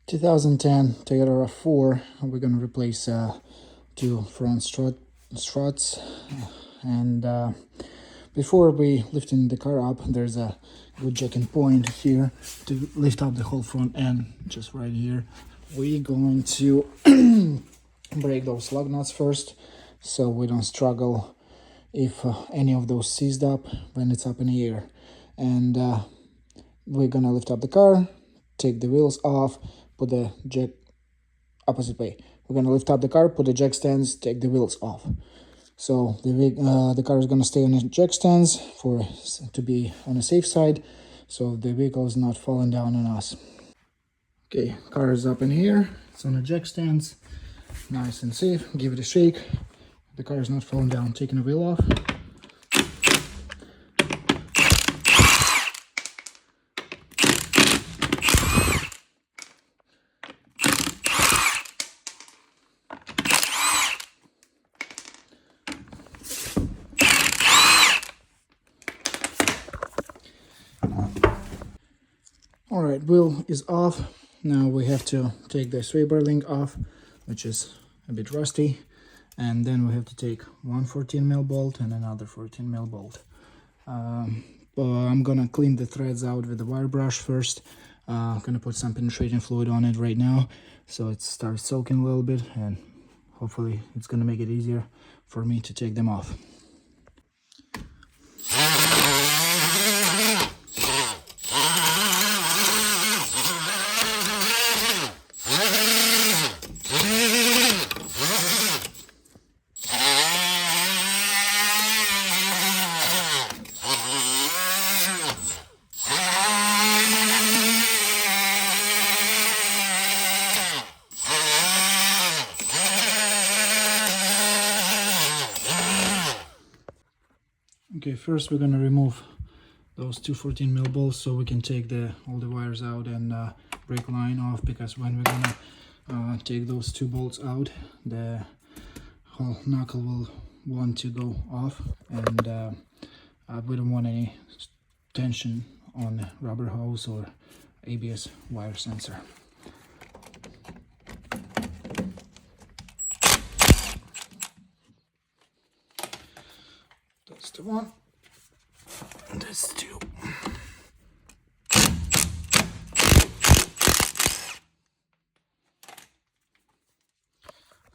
2010 Toyota RAV4. We're gonna replace two front struts, and before we lifting the car up, there's a good checking point here to lift up the whole front end. Just right here, we're going to break those lug nuts first, so we don't struggle if any of those seized up when it's up in the air. And we're gonna lift up the car, take the wheels off, put the jack opposite way. We're gonna lift up the car, put the jack stands, take the wheels off. So the car is gonna stay on the jack stands to be on the safe side, so the vehicle is not falling down on us. Okay, car is up in here. It's on the jack stands, nice and safe. Give it a shake. The car is not falling down. Taking the wheel off. All right, wheel is off. Now we have to take the sway bar link off, which is a bit rusty, and then we have to take one 14mm bolt and another 14mm bolt. But I'm gonna clean the threads out with the wire brush first. I'm gonna put some penetrating fluid on it right now, so it starts soaking a little bit, and hopefully it's gonna make it easier for me to take them off. Okay, first we're gonna remove those two 14mm bolts so we can take all the wires out and brake line off, because when we're gonna take those two bolts out, the whole knuckle will want to go off, and we don't want any tension on the rubber hose or ABS wire sensor. That's the one. That's two.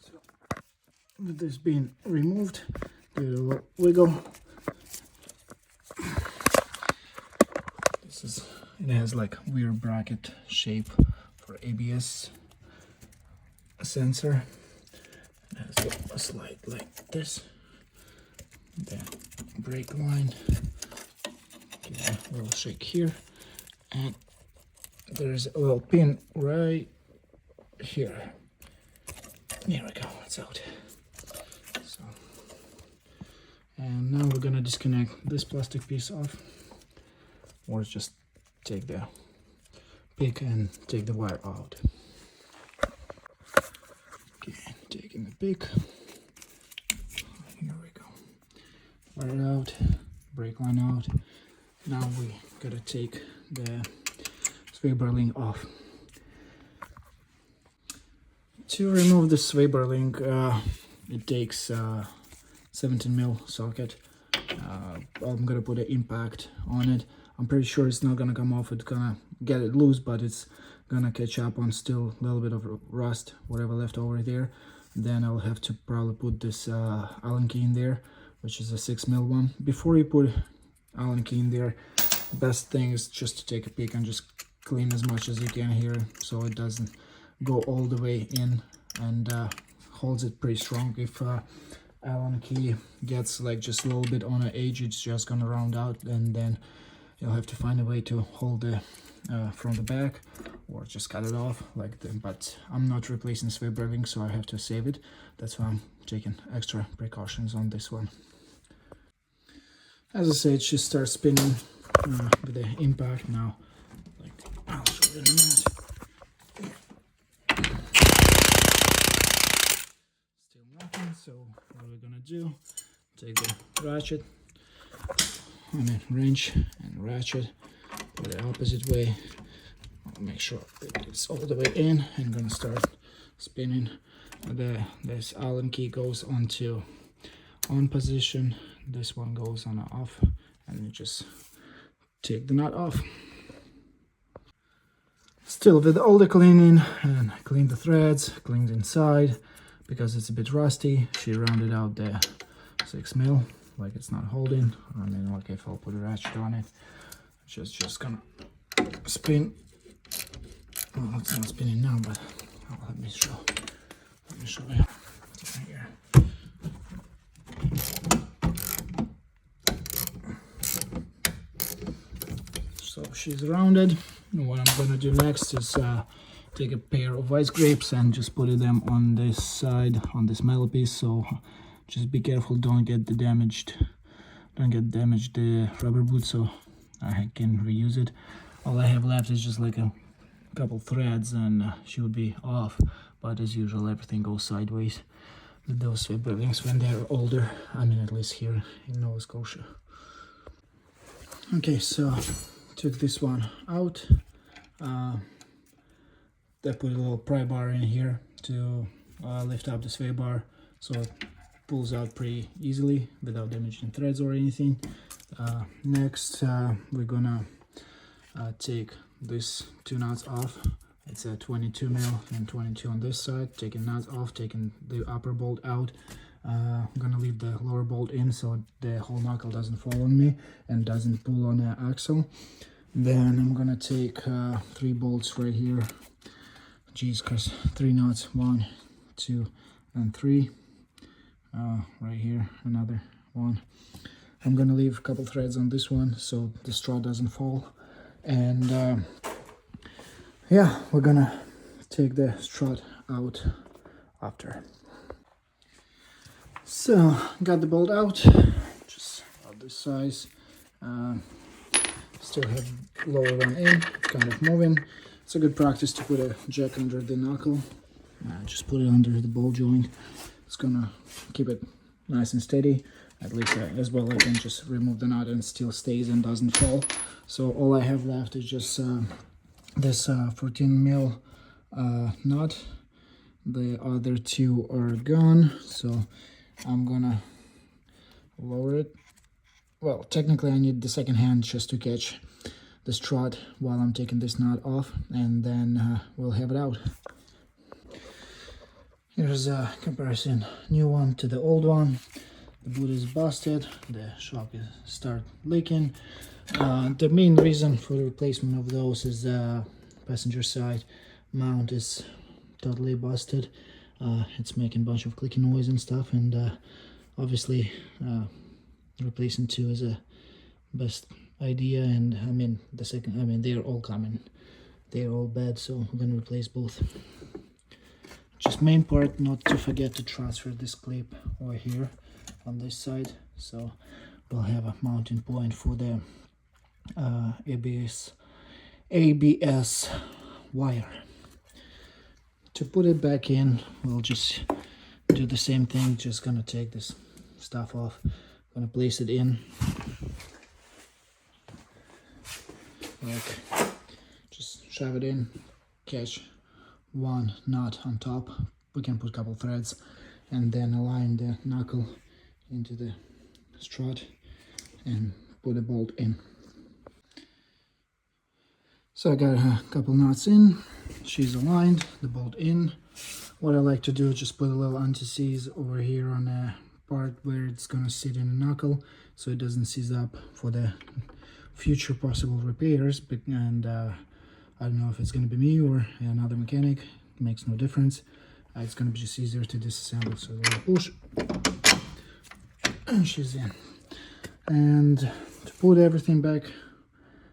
So, with this being removed, give it a little wiggle. It has like weird bracket shape for ABS sensor. It has a slide like this. The brake line, give it a little shake here, and there's a little pin right here. There we go, it's out. So, and now we're gonna disconnect this plastic piece off, or just take the pick and take the wire out. Okay, taking the pick. Here we go. Wire out, brake line out. Now we gotta take the sway bar link off. To remove the sway bar link, it takes 17mm socket. I'm gonna put an impact on it. I'm pretty sure it's not gonna come off. It's gonna get it loose, but it's gonna catch up on still a little bit of rust, whatever left over there. Then I'll have to probably put this Allen key in there, which is a 6mm one. Before you put Allen key in there, the best thing is just to take a peek and just clean as much as you can here, so it doesn't go all the way in, and holds it pretty strong. If Allen key gets like just a little bit on the edge, it's just gonna round out, and then you'll have to find a way to hold it from the back, or just cut it off like that. But I'm not replacing the sway bar link, so I have to save it. That's why I'm taking extra precautions on this one. As I said, it should start spinning with the impact now. Like, I'll show you in a minute. Still nothing, so what we're gonna do, take the ratchet, wrench and ratchet, put it opposite way, make sure it's all the way in. I'm gonna start spinning. This Allen key goes onto on position, this one goes on off, and you just take the nut off. Still with all the cleaning, and clean the threads, cleaned inside because it's a bit rusty. She rounded out the 6mm, like it's not holding. I mean, like if I'll put a ratchet on it, it's just gonna spin. Well, it's not spinning now, but let me show you right here. So she's rounded. And what I'm gonna do next is take a pair of vice grips and just put them on this side, on this metal piece. So just be careful, don't get damaged the rubber boot, so I can reuse it. All I have left is just like a couple threads, and she would be off. But as usual, everything goes sideways with those sweeper links when they're older. I mean, at least here in Nova Scotia. Okay, so took this one out. I put a little pry bar in here to lift up the sway bar, so it pulls out pretty easily without damaging threads or anything. Next, we're gonna take these two nuts off. It's a 22mm and 22 on this side. Taking nuts off, taking the upper bolt out. I'm gonna leave the lower bolt in so the whole knuckle doesn't fall on me and doesn't pull on the axle. Then I'm gonna take 3 bolts right here. Geez, cause 3 nuts, 1, 2, and 3. Right here, another one. I'm gonna leave a couple threads on this one so the strut doesn't fall. And yeah, we're gonna take the strut out after. So, got the bolt out, just about this size. Still have lower one in, it's kind of moving. It's a good practice to put a jack under the knuckle. Just put it under the ball joint. It's gonna keep it nice and steady. At least as well I can just remove the nut and it still stays and doesn't fall. So all I have left is just this 14mm nut. The other 2 are gone, so I'm gonna lower it. Well, technically I need the second hand just to catch the strut while I'm taking this nut off, and then we'll have it out. Here's a comparison, new one to the old one. The boot is busted, the shock is start leaking. The main reason for the replacement of those is passenger side mount is totally busted. It's making a bunch of clicking noise and stuff, and obviously replacing 2 is a best idea. And I mean the second, I mean they're all coming, they're all bad, so I'm gonna replace both. Just main part, not to forget to transfer this clip over here on this side, so we'll have a mounting point for the ABS wire. To put it back in, we'll just do the same thing, just gonna take this stuff off, gonna place it in, like just shove it in, catch 1 nut on top, we can put a couple threads, and then align the knuckle into the strut and put a bolt in. So I got a couple nuts in, she's aligned, the bolt in. What I like to do is just put a little anti-seize over here on the part where it's gonna sit in the knuckle, so it doesn't seize up for the future possible repairs. And I don't know if it's gonna be me or another mechanic, it makes no difference. It's gonna be just easier to disassemble, so we'll push, and she's in. And to put everything back,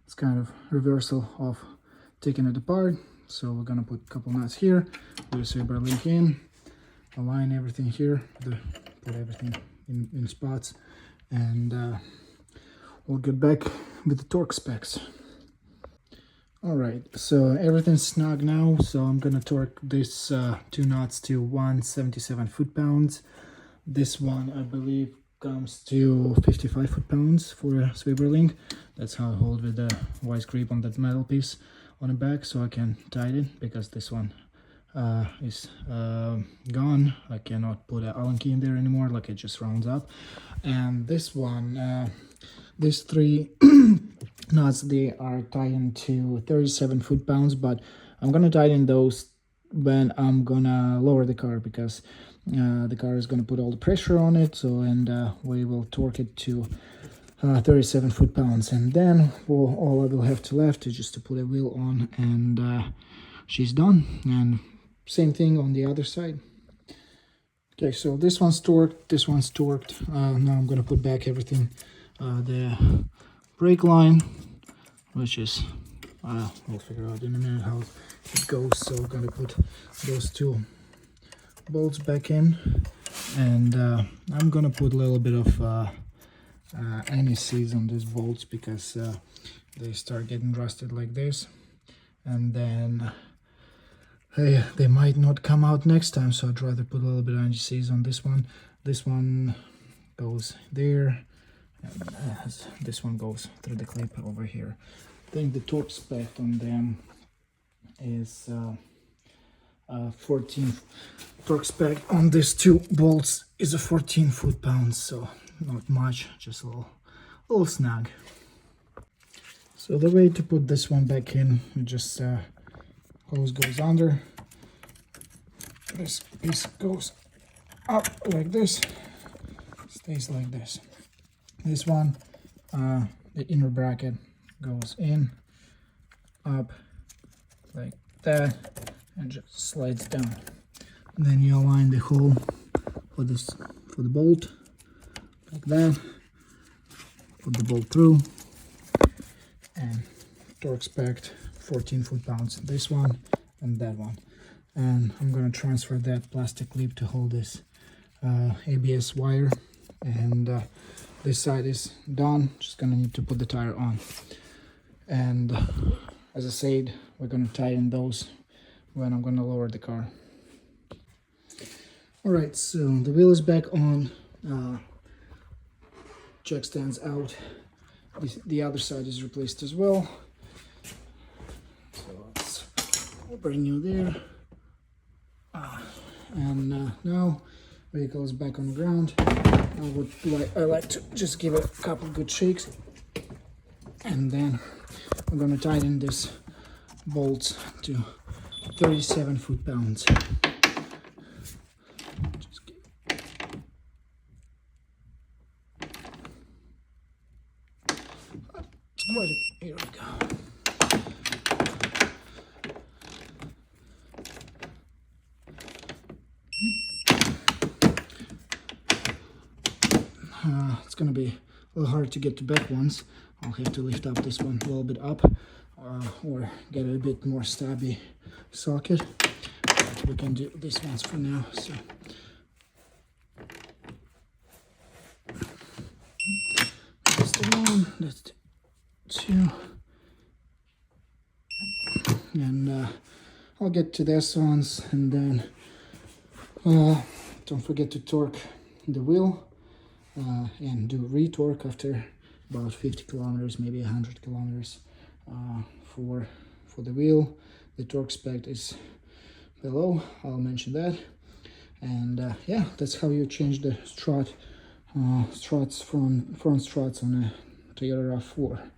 it's kind of reversal of taking it apart. So we're gonna put a couple nuts here, put a saber link in, align everything here, put everything in spots, and we'll get back with the torque specs. Alright, so everything's snug now, so I'm gonna torque this 2 nuts to 177 foot-pounds. This one I believe comes to 55 foot-pounds for a swivel link. That's how I hold with the vice grip on that metal piece. on the back so I can tighten, because this one is gone. I cannot put an Allen key in there anymore, like it just rounds up. And this one, these three nuts, they are tightened to 37 foot-pounds, but I'm gonna tighten those when I'm gonna lower the car, because the car is gonna put all the pressure on it, so, and we will torque it to 37 foot-pounds, and then all I will have to left is just to put a wheel on, and she's done. And same thing on the other side. Okay, so this one's torqued, this one's torqued. Now I'm gonna put back everything. The brake line, which is we'll figure out in a minute how it goes. So I'm gonna put those two bolts back in, and I'm gonna put a little bit of anti-seize on these bolts, because they start getting rusted like this, and then hey, they might not come out next time, so I'd rather put a little bit of anti-seize on this one. This one goes there, and this one goes through the clip over here. I think the torque spec on them is 14. Torque spec on these two bolts is a 14 foot-pounds, so not much, just a little snag. So the way to put this one back in, it just hose goes under, this piece goes up like this, stays like this. This one, the inner bracket goes in, up like that, and just slides down. And then you align the hole for the bolt like that, put the bolt through, and torque spec 14 foot-pounds, this one and that one. And I'm gonna transfer that plastic clip to hold this ABS wire, and this side is done. Just gonna need to put the tire on, and as I said, we're gonna tighten those when I'm gonna lower the car. All right, so the wheel is back on, jack stands out, the other side is replaced as well, so it's brand new there. And now vehicle is back on the ground. I like to just give it a couple good shakes, and then I'm gonna tighten this bolts to 37 foot-pounds. Here we go. It's gonna be a little hard to get the back ones. I'll have to lift up this one a little bit up, or get a bit more stabby socket. But we can do these ones for now. So that's the one, that's the two, and I'll get to this ones, and then don't forget to torque the wheel. And do retorque after about 50 kilometers, maybe 100 kilometers for the wheel. The torque spec is below, I'll mention that. And yeah, that's how you change the struts, front struts on a Toyota RAV4.